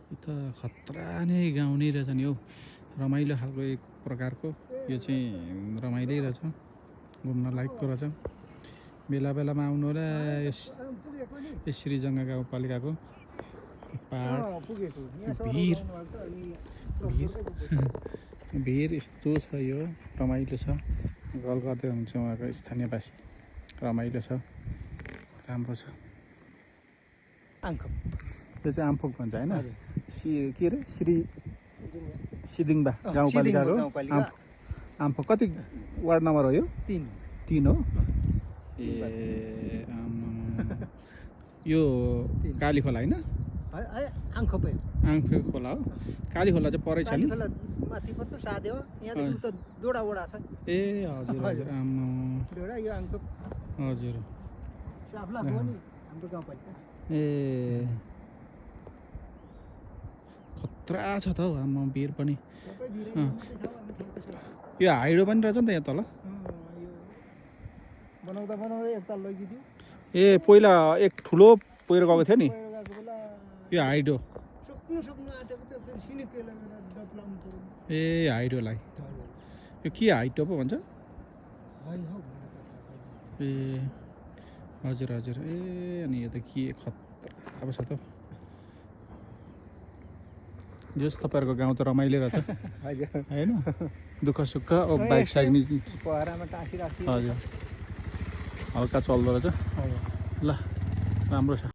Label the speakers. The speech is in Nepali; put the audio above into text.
Speaker 1: यो त खतरा नै गाउँ नै रहेछ नि हौ रमाइलो खालको एक प्रकारको यो चाहिँ रमाइलै रहेछ घुम्न लायकको रहेछ बेला बेलामा आउनु होला यस श्रीजङ्गा गाउँपालिकाको पहाड भिर यस्तो छ यो रमाइलो छ गल गर्दै हुन्छ उहाँको स्थानीयवासी रमाइलो छ राम्रो छ यो चाहिँ आम्फोक भन्छ होइन के अरे श्री सिदिङबा गाउँपालिकाको आम्फोक कति वार्ड नम्बर हो यो 3 हो ए यो काली खोला होइन आङफे खोला हो काली खोला चाहिँ परै छ नि
Speaker 2: माथि पर्छ सादे हो यहाँदेखि उता दोडा वडा छ
Speaker 1: ए हजुर हजुर आम्मा
Speaker 2: दोडा यो आङको
Speaker 1: हजुर
Speaker 2: साफला हो नि हाम्रो गाउँपालिका
Speaker 1: ए खतरा छ त हौ आम्मा भिर पनि यो हाइडो पनि रहेछ नि त यहाँ तल
Speaker 2: बनाउँदा एकताल लगिदियो
Speaker 1: ए पहिला एक ठुलो पहिरो गएको थियो नि यो हाइडो
Speaker 2: सक्नु आटेको त फेरि सिनिके लगेर डप्लाउनु पर्यो
Speaker 1: ए हाइडोलाई यो के हाइडो पो भन्छ ए हजुर हजुर ए अनि यो त के खतरा अब छ त जस तपाईँहरूको गाउँ त रमाइलो रहेछ होइन दुःख सुख बाइक साइक
Speaker 2: पहरामा टाँसिराख्यो
Speaker 1: हजुर हल्का चल्दो रहेछ ल राम्रो छ